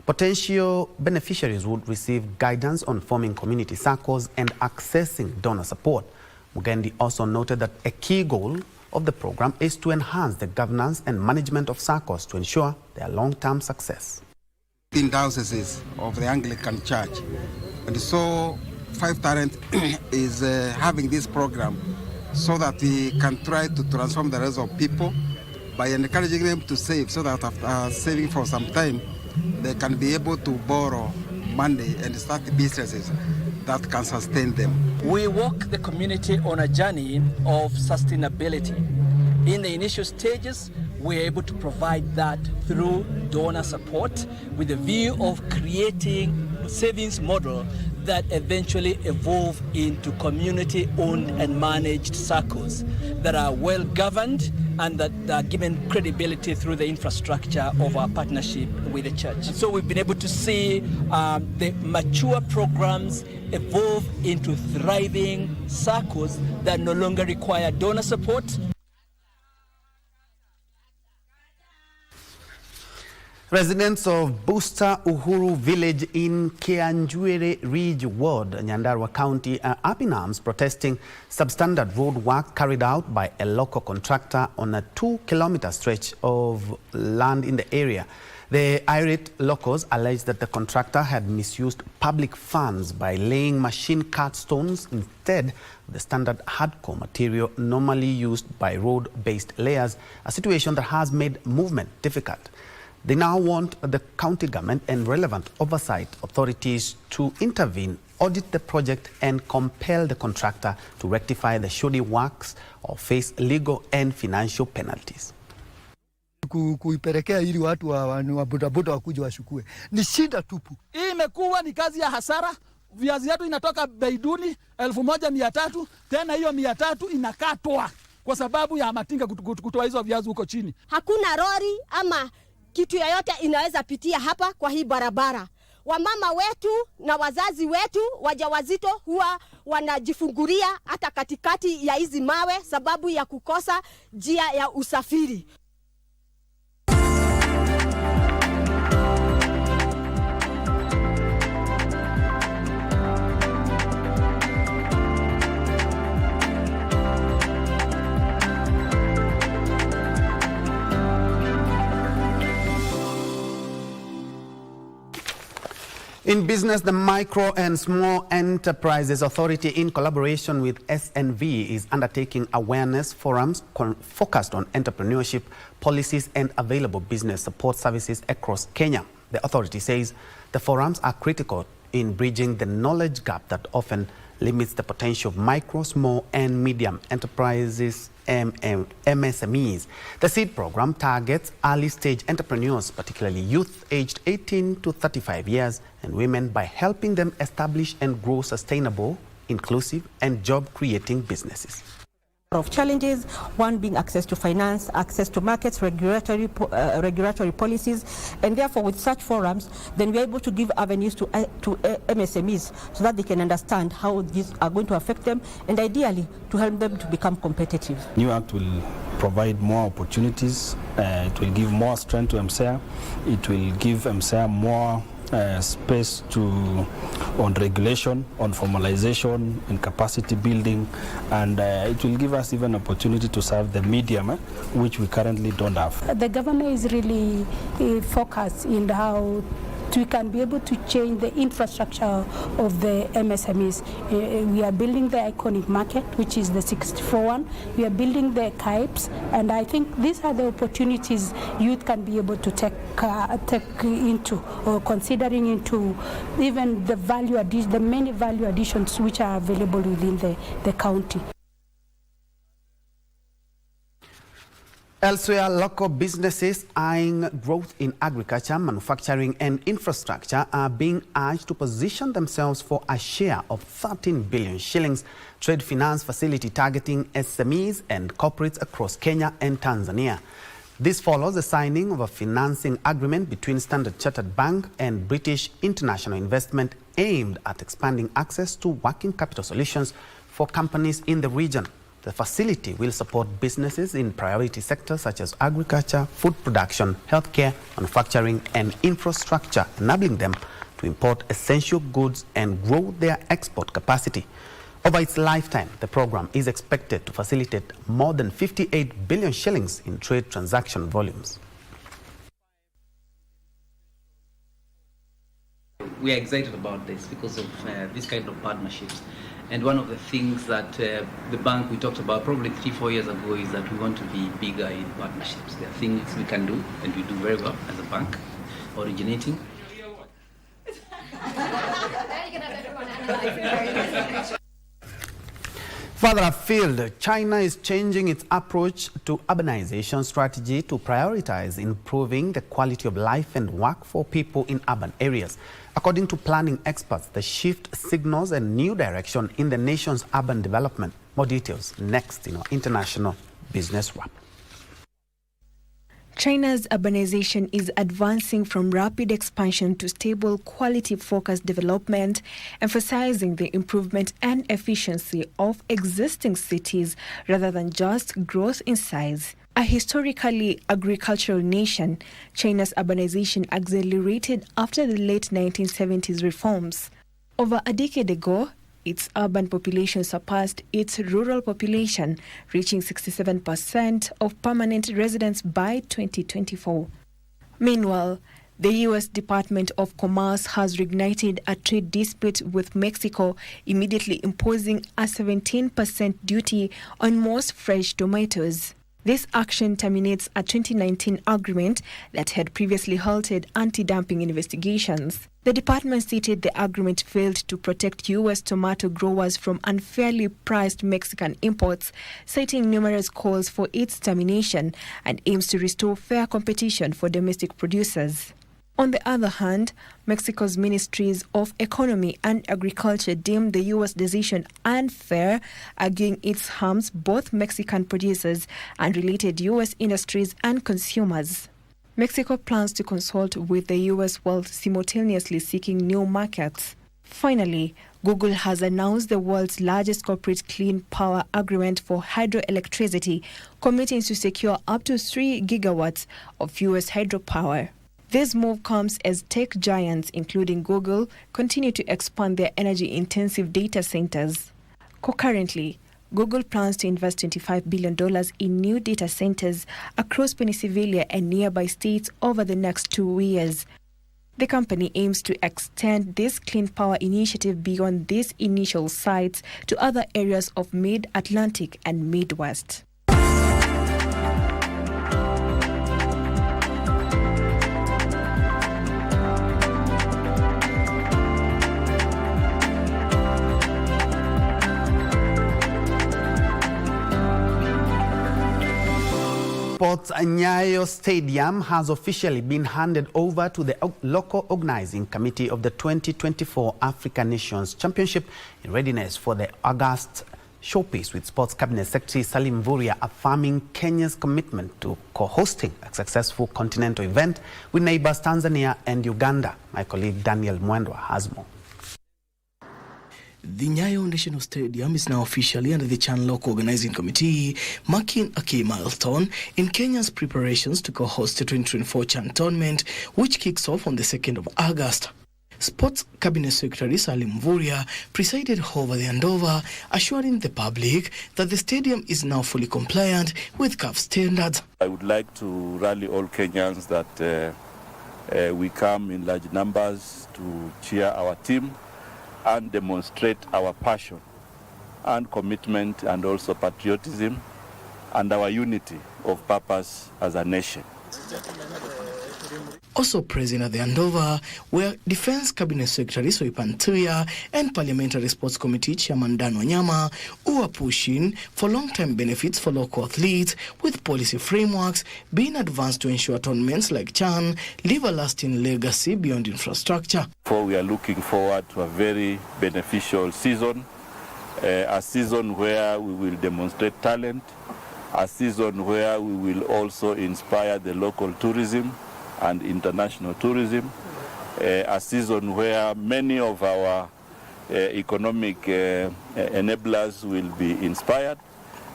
Potential beneficiaries would receive guidance on forming community circles and accessing donor support. Mugendi also noted that a key goal of the program is to enhance the governance and management of circles to ensure their long-term success. In dioceses of the Anglican Church, and so 5 Talent is having this program so that we can try to transform the rest of people by encouraging them to save, so that after saving for some time, they can be able to borrow money and start businesses that can sustain them. We walk the community on a journey of sustainability. In the initial stages, we're able to provide that through donor support with a view of creating a savings model that eventually evolve into community-owned and managed circles that are well-governed and that are given credibility through the infrastructure of our partnership with the church. So we've been able to see the mature programs evolve into thriving circles that no longer require donor support. Residents of Busta Uhuru village in Njue Ridge Ward, Nyandarua County, are up in arms protesting substandard road work carried out by a local contractor on a 2-kilometer stretch of land in the area. The irate locals allege that the contractor had misused public funds by laying machine-cut stones instead of the standard hardcore material normally used by road-based layers, a situation that has made movement difficult. They now want the county government and relevant oversight authorities to intervene, audit the project and compel the contractor to rectify the shoddy works or face legal and financial penalties. Kuipelekea ili watu wa bodaboda wakuja washukue ni shida tupu. Hii imekuwa ni kazi ya hasara. Viazi yetu inatoka bei duni 1300, tena hiyo 300 inakatwa kwa sababu ya matinga kutoa hizo viazi huko chini. Hakuna lori ama kitu yoyote inaweza pitia hapa kwa hii barabara. Wamama wetu na wazazi wetu wajawazito huwa wanajifungulia hata katikati ya hizi mawe sababu ya kukosa njia ya usafiri. In business, the Micro and Small Enterprises Authority, in collaboration with SNV, is undertaking awareness forums focused on entrepreneurship, policies and available business support services across Kenya. The authority says the forums are critical in bridging the knowledge gap that often limits the potential of micro, small and medium enterprises, MSMEs. The SEED program targets early-stage entrepreneurs, particularly youth aged 18 to 35 years, and women by helping them establish and grow sustainable, inclusive and job-creating businesses. Of challenges, one being access to finance, access to markets, regulatory policies, and therefore with such forums, then we're able to give avenues to MSMEs so that they can understand how these are going to affect them and ideally to help them to become competitive. New Act will provide more opportunities, it will give more strength to MSEA, it will give MSEA more space on regulation, on formalization, and capacity building, and it will give us even opportunity to serve the medium, which we currently don't have. The governor is really focused in how we can be able to change the infrastructure of the MSMEs. We are building the iconic market, which is the 64 one. We are building the KIPES, and I think these are the opportunities youth can be able to take into, or considering into even the the many value additions which are available within the county. Elsewhere, local businesses eyeing growth in agriculture, manufacturing and infrastructure are being urged to position themselves for a share of 13 billion shillings trade finance facility targeting SMEs and corporates across Kenya and Tanzania. This follows the signing of a financing agreement between Standard Chartered Bank and British International Investment aimed at expanding access to working capital solutions for companies in the region. The facility will support businesses in priority sectors such as agriculture, food production, healthcare, manufacturing, and infrastructure, enabling them to import essential goods and grow their export capacity. Over its lifetime, the program is expected to facilitate more than 58 billion shillings in trade transaction volumes. We are excited about this because of this kind of partnerships. And one of the things that the bank we talked about probably 3-4 years ago is that we want to be bigger in partnerships. There are things we can do, and we do very well as a bank, originating. Further afield, China is changing its approach to urbanization strategy to prioritize improving the quality of life and work for people in urban areas. According to planning experts, the shift signals a new direction in the nation's urban development. More details next in our International Business Wrap. China's urbanization is advancing from rapid expansion to stable, quality-focused development, emphasizing the improvement and efficiency of existing cities rather than just growth in size. A historically agricultural nation, China's urbanization accelerated after the late 1970s reforms. Over a decade ago, its urban population surpassed its rural population, reaching 67% of permanent residents by 2024. Meanwhile, the U.S. Department of Commerce has reignited a trade dispute with Mexico, immediately imposing a 17% duty on most fresh tomatoes. This action terminates a 2019 agreement that had previously halted anti-dumping investigations. The department stated the agreement failed to protect U.S. tomato growers from unfairly priced Mexican imports, citing numerous calls for its termination, and aims to restore fair competition for domestic producers. On the other hand, Mexico's ministries of economy and agriculture deemed the U.S. decision unfair, arguing it harms both Mexican producers and related U.S. industries and consumers. Mexico plans to consult with the U.S. while simultaneously seeking new markets. Finally, Google has announced the world's largest corporate clean power agreement for hydroelectricity, committing to secure up to 3 gigawatts of U.S. hydropower. This move comes as tech giants, including Google, continue to expand their energy-intensive data centers. Concurrently, Google plans to invest $25 billion in new data centers across Pennsylvania and nearby states over the next 2 years. The company aims to extend this clean power initiative beyond these initial sites to other areas of Mid-Atlantic and Midwest. Sports Njue Stadium has officially been handed over to the local organizing committee of the 2024 African Nations Championship in readiness for the August showpiece, with Sports Cabinet Secretary Salim Mvurya affirming Kenya's commitment to co-hosting a successful continental event with neighbors Tanzania and Uganda. My colleague Daniel Mwendwa has more. The Njue National Stadium is now officially under the Chan Local Organizing Committee, marking a key milestone in Kenya's preparations to co-host the 2024 Chan tournament, which kicks off on the 2nd of August. Sports Cabinet Secretary Salim Mvurya presided over the handover, assuring the public that the stadium is now fully compliant with CAF standards. I would like to rally all Kenyans that we come in large numbers to cheer our team and demonstrate our passion and commitment and also patriotism and our unity of purpose as a nation. Also present at the handover were Defense Cabinet Secretary Soipan Tuya and Parliamentary Sports Committee Chairman Dan Wanyama, who are pushing for long-term benefits for local athletes, with policy frameworks being advanced to ensure tournaments like CHAN leave a lasting legacy beyond infrastructure. We are looking forward to a very beneficial season, a season where we will demonstrate talent, a season where we will also inspire the local tourism and international tourism, a season where many of our economic enablers will be inspired,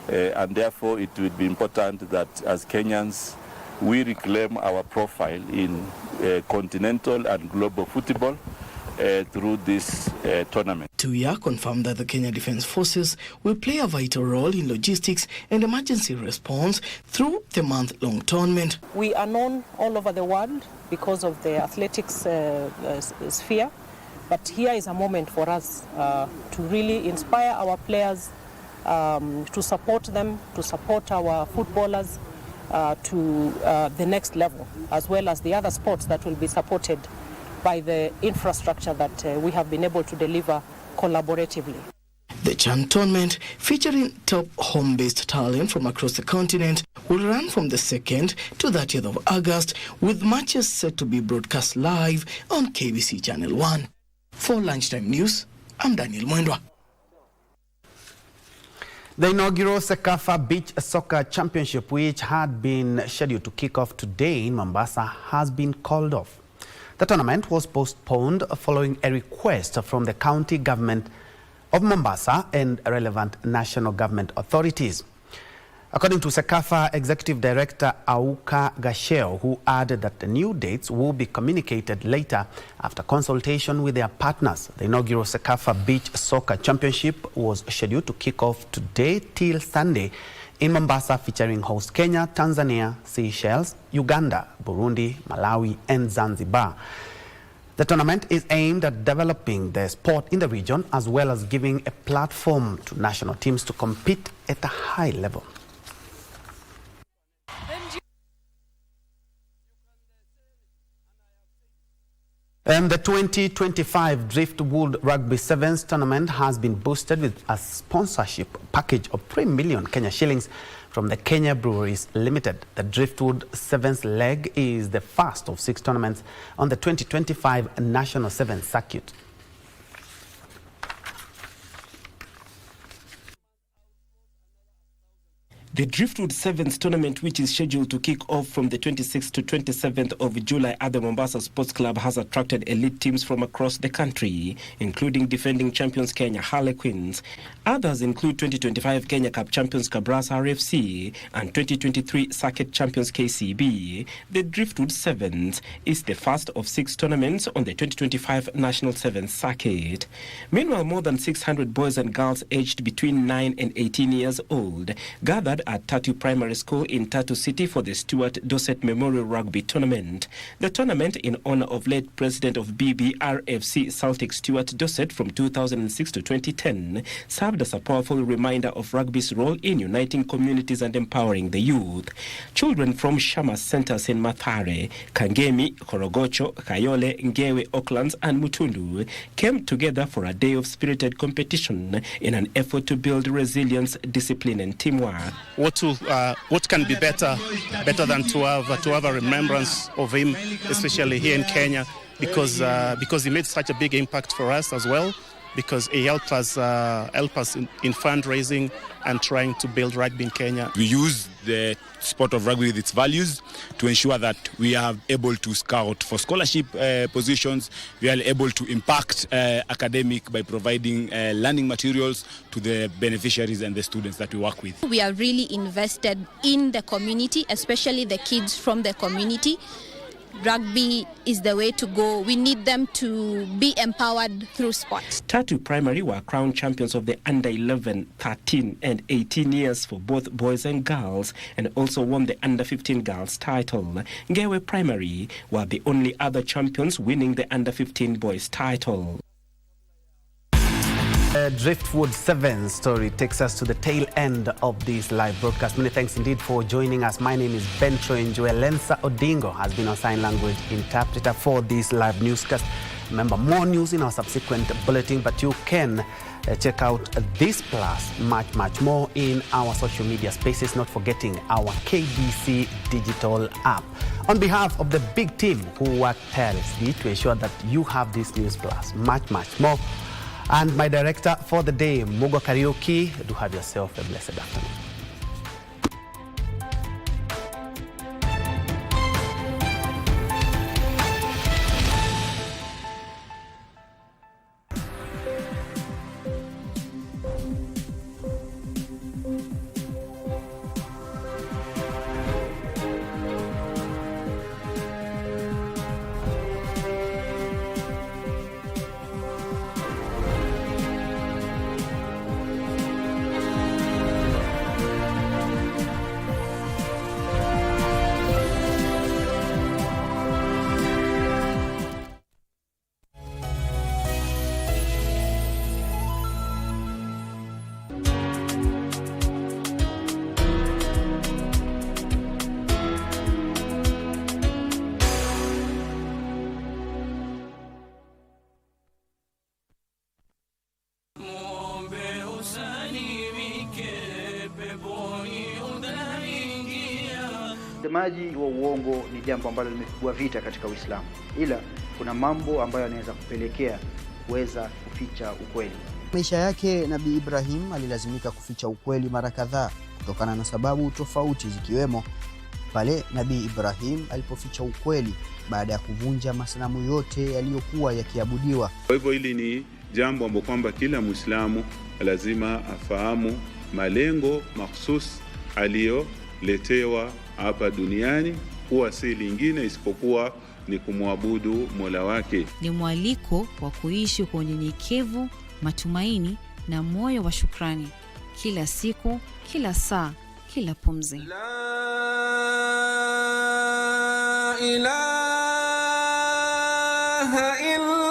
and therefore it will be important that as Kenyans we reclaim our profile in continental and global football through this tournament. Tuya confirmed that the Kenya Defence Forces will play a vital role in logistics and emergency response through the month-long tournament. We are known all over the world because of the athletics sphere, but here is a moment for us to really inspire our players, to support them, to support our footballers to the next level, as well as the other sports that will be supported by the infrastructure that we have been able to deliver collaboratively. The CHAN tournament, featuring top home-based talent from across the continent, will run from the 2nd to 30th of August, with matches set to be broadcast live on KBC Channel 1. For Lunchtime News, I'm Daniel Mwendwa. The inaugural Sekafa Beach Soccer Championship, which had been scheduled to kick off today in Mombasa, has been called off. The tournament was postponed following a request from the county government of Mombasa and relevant national government authorities. According to Sekafa Executive Director Auka Gasheo, who added that the new dates will be communicated later after consultation with their partners. The inaugural Sekafa Beach Soccer Championship was scheduled to kick off today till Sunday in Mombasa, featuring host Kenya, Tanzania, Seychelles, Uganda, Burundi, Malawi, and Zanzibar. The tournament is aimed at developing the sport in the region, as well as giving a platform to national teams to compete at a high level. And the 2025 Driftwood Rugby Sevens tournament has been boosted with a sponsorship package of 3 million Kenya shillings from the Kenya Breweries Limited. The Driftwood Sevens leg is the first of 6 tournaments on the 2025 National Sevens circuit. The Driftwood Sevens tournament, which is scheduled to kick off from the 26th to 27th of July at the Mombasa Sports Club, has attracted elite teams from across the country, including defending champions Kenya Harlequins. Others include 2025 Kenya Cup champions Kabrasa RFC and 2023 Circuit champions KCB. The Driftwood Sevens is the first of 6 tournaments on the 2025 National Sevens circuit. Meanwhile, more than 600 boys and girls aged between 9 and 18 years old gathered at Tatu Primary School in Tatu City for the Stuart Dorset Memorial Rugby Tournament. The tournament, in honor of late president of BBRFC Celtic Stuart Dorset from 2006 to 2010, served as a powerful reminder of rugby's role in uniting communities and empowering the youth. Children from Shama centers in Mathare, Kangemi, Korogocho, Kayole, Ngewe, Oaklands and Mutundu came together for a day of spirited competition in an effort to build resilience, discipline and teamwork. What can be better than to have a remembrance of him, especially here in Kenya, because he made such a big impact for us as well, because he helped us in fundraising and trying to build rugby in Kenya. We use the sport of rugby with its values to ensure that we are able to scout for scholarship positions. We are able to impact academic by providing learning materials to the beneficiaries and the students that we work with. We are really invested in the community, especially the kids from the community. rugby is the way to go. We need them to be empowered through sport. Tatu Primary were crowned champions of the under 11, 13 and 18 years for both boys and girls, and also won the under 15 girls title. Njue Primary were the only other champions winning the under 15 boys title. Driftwood 7 story takes us to the tail end of this live broadcast. Many thanks indeed for joining us. My name is Njue. Lensa Odingo has been our sign language interpreter for this live newscast. Remember, more news in our subsequent bulletin, but you can check out this plus much more in our social media spaces, not forgetting our KBC Digital app. On behalf of the big team who work tirelessly to ensure that you have this news plus much more, and my director for the day, Mugo Karaoke, do have yourself a blessed afternoon. Usemaji wa uongo ni jambo ambalo limepigwa vita katika Uislamu, ila kuna mambo ambayo yanaweza kupelekea kuweza kuficha ukweli. Maisha yake Nabii Ibrahim alilazimika kuficha ukweli mara kadhaa kutokana na sababu tofauti, zikiwemo pale Nabii Ibrahim alipoficha ukweli baada ya kuvunja masanamu yote yaliyokuwa yakiabudiwa. Kwa hivyo hili ni jambo ambalo kwamba kila Muislamu lazima afahamu malengo mahsusi aliyoletewa hapa duniani, huwa si lingine isipokuwa ni kumwabudu Mola wake. Ni mwaliko wa kuishi kwa unyenyekevu, matumaini na moyo wa shukrani kila siku, kila saa, kila pumzi. La ilaha illa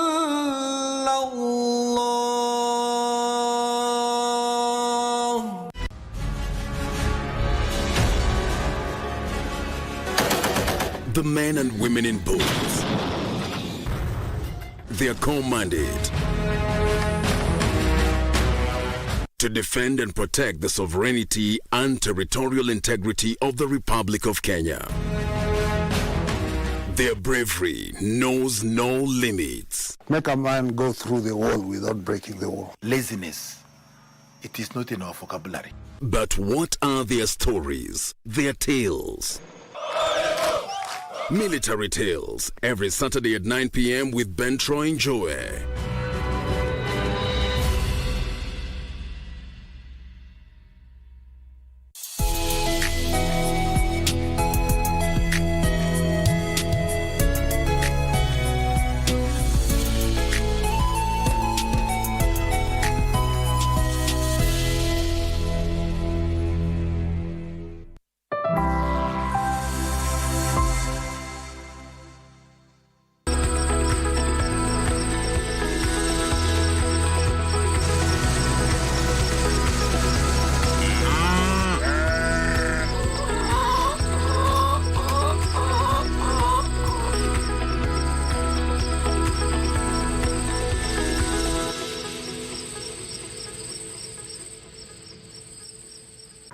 the men and women in boots. They are commanded to defend and protect the sovereignty and territorial integrity of the Republic of Kenya. Their bravery knows no limits. Make a man go through the wall without breaking the wall. Laziness, it is not in our vocabulary. But what are their stories, their tales? Military Tales, every Saturday at 9 p.m. with Njue.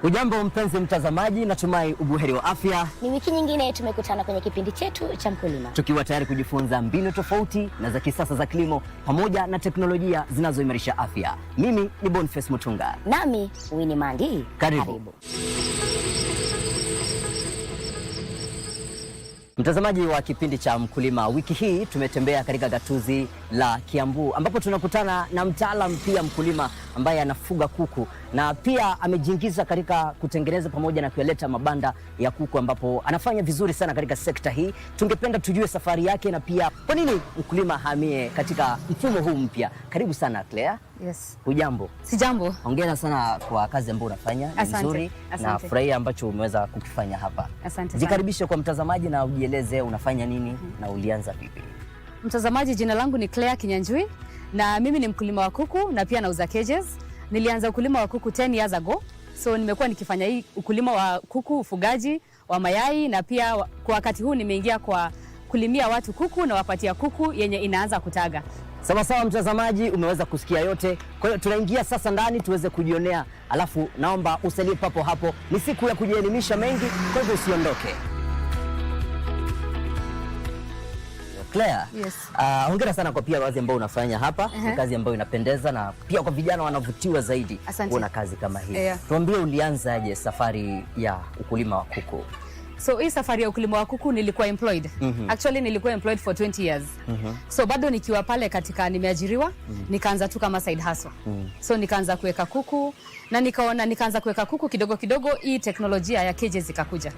Ujambo mpenzi mtazamaji, natumai ubuheri wa afya. Ni wiki nyingine tumekutana kwenye kipindi chetu cha Mkulima, tukiwa tayari kujifunza mbinu tofauti na za kisasa za kilimo pamoja na teknolojia zinazoimarisha afya. Mimi ni Boniface Mutunga. Nami Winnie Mandi. Karibu. Mtazamaji wa kipindi cha Mkulima, wiki hii tumetembea katika gatuzi la Kiambu ambapo tunakutana na mtaalamu pia mkulima ambaye anafuga kuku na pia amejiingiza katika kutengeneza pamoja na kuleta mabanda ya kuku, ambapo anafanya vizuri sana katika sekta hii. Tungependa tujue safari yake na pia kwa nini mkulima hamie katika mfumo huu mpya. Karibu sana Claire. Yes. Hujambo? Sijambo. Hongera sana kwa kazi ambayo unafanya. Ni nzuri na furahia ambacho umeweza kukifanya hapa. Asante sana. Jikaribishe kwa mtazamaji na ujieleze unafanya nini na ulianza vipi. Mtazamaji, jina langu ni Claire Njue na mimi ni mkulima wa kuku na pia nauza cages. Nilianza ukulima wa kuku 10 years ago. So nimekuwa nikifanya hii ukulima wa kuku, ufugaji wa mayai, na pia kwa wakati huu nimeingia kwa kulimia watu kuku na wapatia kuku yenye inaanza kutaga. Sawa sawa mtazamaji, umeweza kusikia yote. Kwa hiyo tunaingia sasa ndani tuweze kujionea. Alafu naomba usalie papo hapo. Ni siku ya kujielimisha mengi, kwa hivyo usiondoke. Claire, yes. Hongera sana kwa pia kazi ambayo unafanya hapa. Ni kazi ambayo inapendeza na pia kwa vijana wanavutiwa zaidi kuona kazi kama hii. Tuambie ulianzaje safari ya ukulima wa kuku? So hii safari ya ukulima wa kuku nilikuwa employed. Actually nilikuwa employed for 20 years. So bado nikiwa pale katika nimeajiriwa, nikaanza tu kama side hustle. So nikaanza kuweka kuku na nikaanza kuweka kuku kidogo kidogo, hii teknolojia ya cages ikakuja.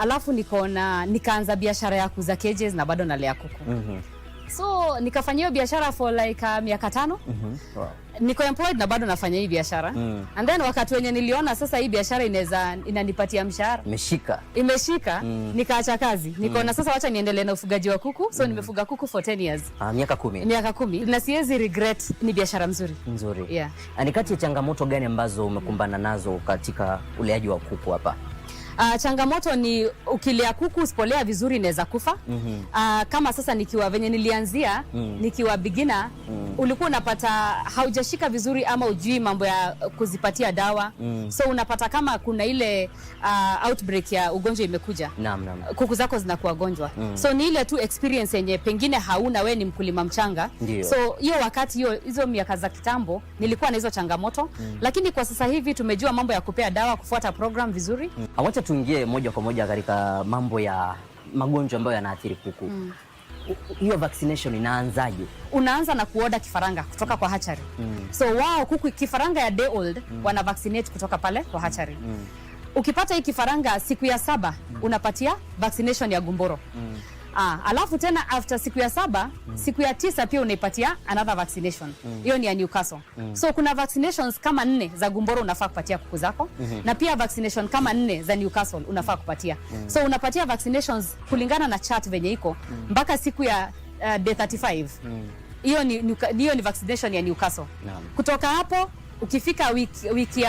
Alafu nikaanza biashara ya kuuza cages na bado nalea kuku. So nikafanya hiyo biashara for like miaka 5. Wow. Niko employed na bado nafanya hii biashara. And then wakati wenye niliona sasa hii biashara inanipatia mshahara. Imeshika, nikaacha kazi. Nikaona sasa wacha niendelee na ufugaji wa kuku. So nimefuga kuku for 10 years. Miaka 10. Miaka 10. Na siwezi regret, ni biashara mzuri. Yeah. Ni kati ya changamoto gani ambazo umekumbana nazo katika uleaji wa kuku hapa? Changamoto ni ukilea kuku usipolea vizuri inaweza kufa. Kama sasa nikiwa venye nilianzia, nikiwa beginner, ulikuwa unapata haujashika vizuri ama ujui mambo ya kuzipatia dawa. So unapata kama kuna ile outbreak ya ugonjwa imekuja. Kuku zako zinakuwa gonjwa. So ni ile tu experience yenye pengine hauna, we ni mkulima mchanga. So hiyo wakati hizo miaka za kitambo nilikuwa na hizo changamoto, lakini kwa sasa hivi tumejua mambo ya kupea dawa, kufuata program vizuri. Wacha tuingie moja kwa moja katika mambo ya magonjwa ambayo yanaathiri kuku. Hiyo vaccination inaanzaje? Unaanza na kuoda kifaranga kutoka kwa hatchery. So kuku kifaranga ya day old wana vaccinate kutoka pale kwa hatchery. Ukipata hii kifaranga siku ya 7 unapatia vaccination ya gumboro. Alafu tena after siku ya 7, siku ya 9 pia unaipatia another vaccination. Hiyo ni ya Newcastle. So kuna vaccinations kama 4 za gumboro unafaa kupatia kuku zako, na pia vaccination kama 4 za Newcastle unafaa kupatia. So unapatia vaccinations kulingana na chart venye iko mpaka siku ya day 35. Hiyo ni vaccination ya Newcastle. Kutoka hapo ukifika wiki